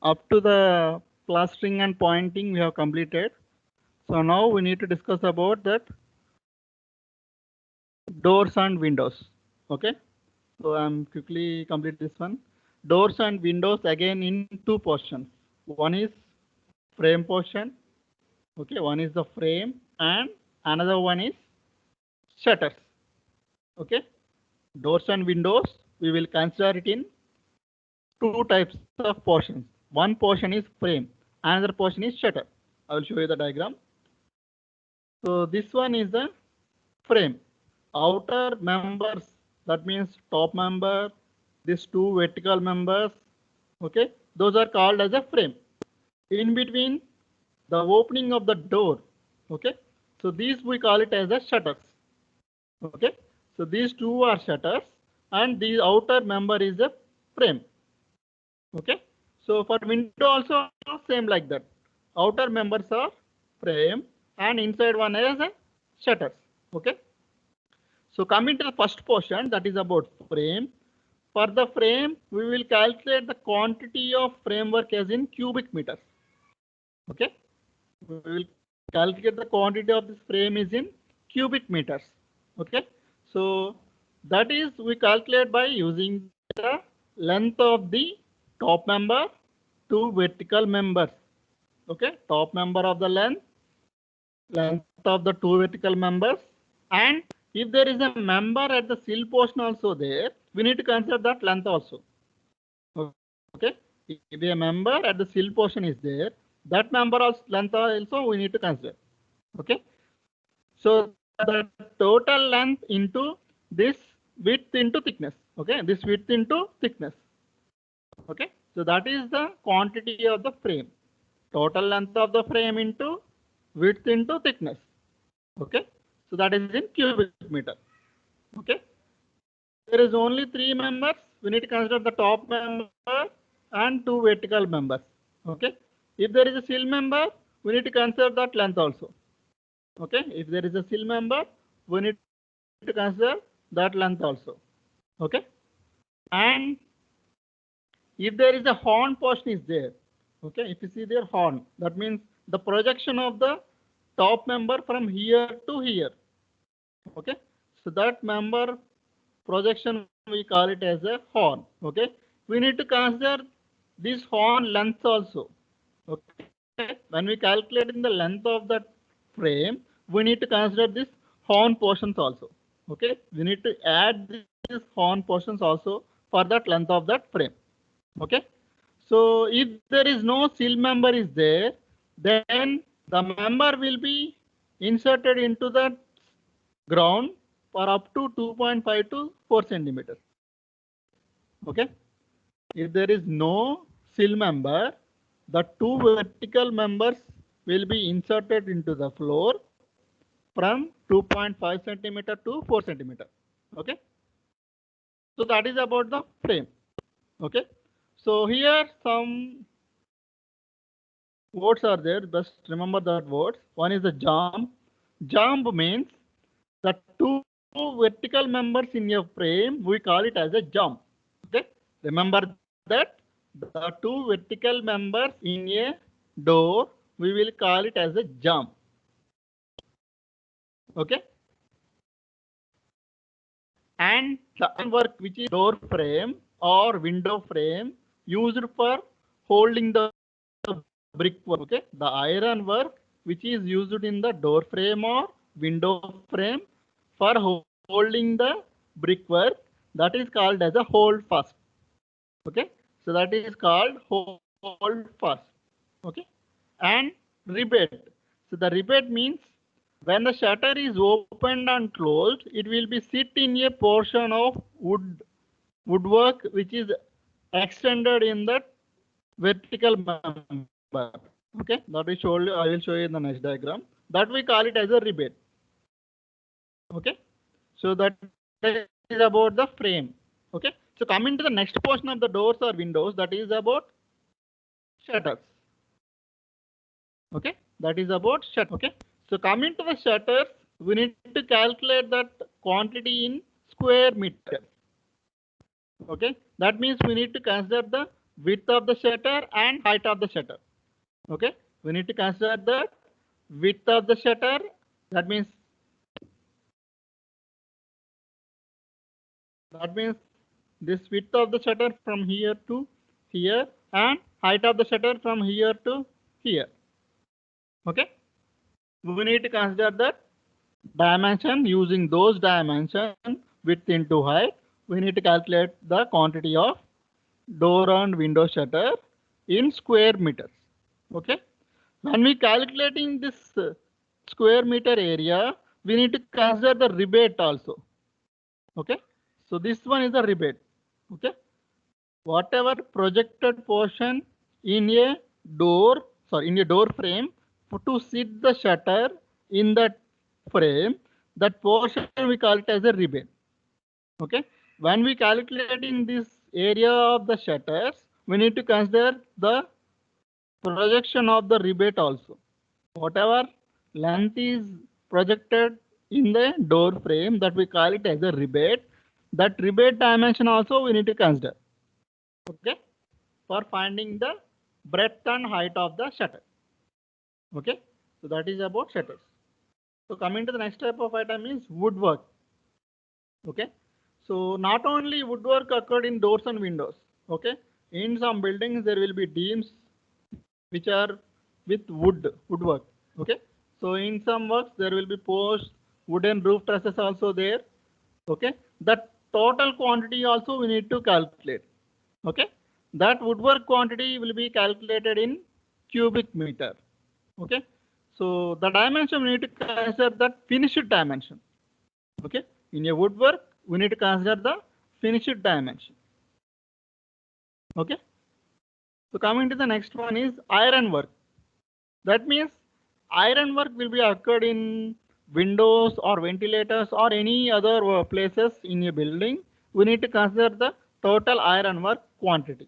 up to the clustering and pointing we have completed. So now we need to discuss about that doors and windows. Okay, so I'm quickly complete this one. Doors and windows again in two portions. One is frame portion. Okay, one is the frame and another one is shutters. Okay, doors and windows we will consider it in two types of portions. One portion is frame, another portion is shutter. I will show you the diagram. So this one is the frame. Outer members, that means top member, these two vertical members, okay, those are called as a frame. In between the opening of the door, okay, so these we call it as a shutters. Okay, so these two are shutters and the outer member is a frame. Okay, so for window also same like that. Outer members are frame and inside one is a shutters. Okay, so coming to the first portion, that is about frame. For the frame, we will calculate the quantity of framework as in cubic meters. Okay, we will calculate the quantity of this frame is in cubic meters. Okay, so that is we calculate by using the length of the top member to vertical members. Okay, top member of the length of the two vertical members, and if there is a member at the sill portion also there, we need to consider that length also. Okay, if a member at the sill portion is there, that member of length also we need to consider. Okay, so the total length into this width into thickness. Okay, this width into thickness. Okay, so that is the quantity of the frame. Total length of the frame into width into thickness. Okay, so that is in cubic meter. Okay, there is only three members. We need to consider the top member and two vertical members. Okay, if there is a sill member, we need to consider that length also. Okay, if there is a sill member, we need to consider that length also. Okay, and if there is a horn portion is there, okay, if you see there horn, that means the projection of the top member from here to here. Okay, so that member projection we call it as a horn. Okay, we need to consider this horn length also. Okay, when we calculate in the length of that frame, we need to consider this horn portions also. Okay, we need to add these horn portions also for that length of that frame. Okay, so if there is no sill member is there, then the member will be inserted into the ground for up to 2.5 to 4 centimeters. Okay, if there is no sill member, the two vertical members will be inserted into the floor from 2.5 centimeter to 4 centimeter. Okay, so that is about the frame. Okay, so here some words are there. Just remember that words. One is the jump. Jump means the two vertical members in your frame. We call it as a jump. Okay, remember that the two vertical members in a door, we will call it as a jump. Okay, and the work which is door frame or window frame used for holding the brickwork. Okay, the iron work which is used in the door frame or window frame for holding the brickwork, that is called as a hold fast. Okay, so that is called hold fast. Okay, and rebate. So the rebate means when the shutter is opened and closed, it will be sit in a portion of woodwork which is extended in the vertical member. Okay, that is shown. I will show you in the next diagram. That we call it as a rebate. Okay, so that is about the frame. Okay, so coming to the next portion of the doors or windows, that is about shutters. Okay, that is about shutter. Okay, so coming to the shutters, we need to calculate that quantity in square meter. Okay, that means we need to consider the width of the shutter and height of the shutter. Okay, we need to consider the width of the shutter. That means this width of the shutter from here to here and height of the shutter from here to here. Okay, we need to consider that dimension. Using those dimensions, width into height, we need to calculate the quantity of door and window shutter in square meters. Okay, when we calculating this square meter area, we need to consider the rebate also. Okay, so this one is a rebate. Okay, whatever projected portion in a in a door frame to sit the shutter in that frame, that portion we call it as a rebate. Okay, when we calculating this area of the shutters, we need to consider the projection of the rebate also. Whatever length is projected in the door frame, that we call it as a rebate. That rebate dimension also we need to consider. Okay, for finding the breadth and height of the shutter. Okay, so that is about shutters. So coming to the next type of item is woodwork. Okay, so not only woodwork occurred in doors and windows. Okay, in some buildings there will be beams which are with woodwork. Okay, so in some works there will be posts, wooden roof trusses also there. Okay, that total quantity also we need to calculate. Okay, that woodwork quantity will be calculated in cubic meter. Okay, so the dimension we need to consider that finished dimension. Okay, in a woodwork we need to consider the finished dimension. Okay, so coming to the next one is iron work. That means iron work will be occurred in windows or ventilators or any other places in a building. We need to consider the total iron work quantity.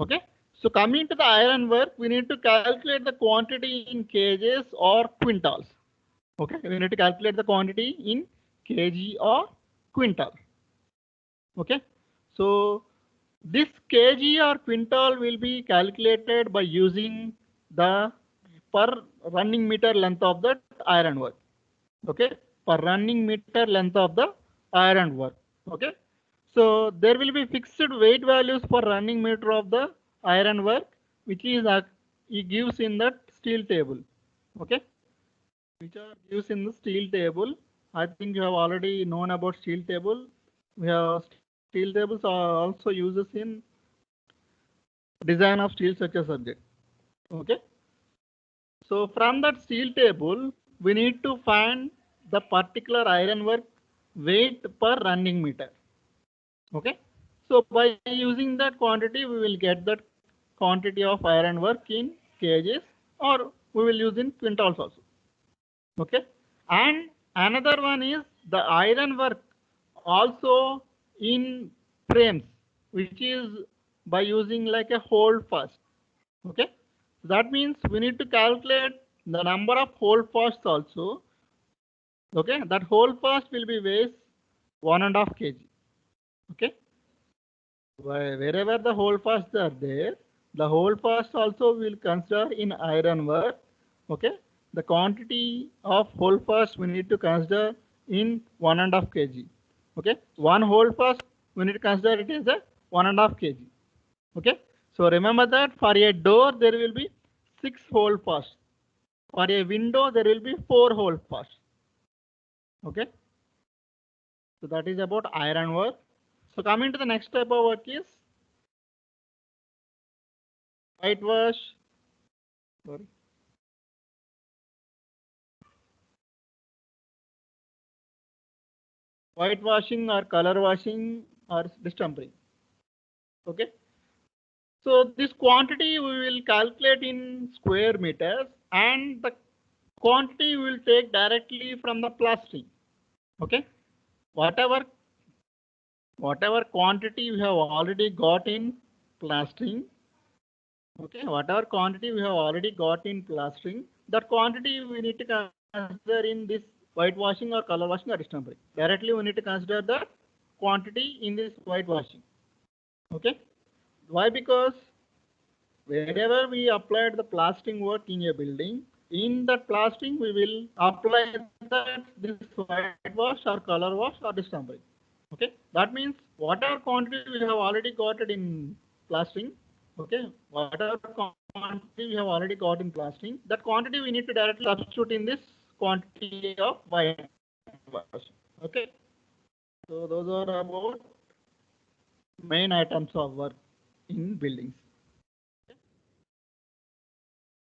Okay, so coming to the iron work, we need to calculate the quantity in kgs or quintals. Okay, we need to calculate the quantity in kg or quintal. Okay, so this kg or quintal will be calculated by using the per running meter length of the iron work. Okay, per running meter length of the iron work. Okay, so there will be fixed weight values for running meter of the iron work, which is it gives in that steel table. Okay, which are gives in the steel table. I think you have already known about steel table. We have steel tables are also uses in design of steel structure subject. Okay, so from that steel table, we need to find the particular ironwork weight per running meter. Okay, so by using that quantity, we will get that quantity of ironwork in kgs, or we will use in quintals also. Okay, and another one is the ironwork also in frames, which is by using like a hold fast. Okay, that means we need to calculate the number of hold fasts also. Okay, that hold fast will be weighs 1.5 kg. Okay, wherever the hold fasts are there, the hold fast also will consider in iron work. Okay, the quantity of hold fast we need to consider in 1.5 kg. Okay, one hold fast we need to consider it as a 1.5 kg. Okay, so remember that for a door there will be 6 hold fasts. For a window there will be 4 hold fasts. Okay, so that is about iron work. So coming to the next type of work is whitewash. Sorry. Whitewashing or color washing or distempering. Okay, so this quantity we will calculate in square meters, and the quantity we will take directly from the plastering. Okay, whatever quantity we have already got in plastering. Okay, whatever quantity we have already got in plastering, that quantity we need to consider in this whitewashing or color washing or distempering. Directly we need to consider the quantity in this whitewashing. Okay, why? Because wherever we applied the plastering work in a building, in that plastering we will apply that this whitewash or color wash or this tampering. Okay, that means whatever quantity we have already got it in plastering. Okay, whatever quantity we have already got in plastering, that quantity we need to directly substitute in this quantity of whitewash. Okay, so those are about main items of work in buildings.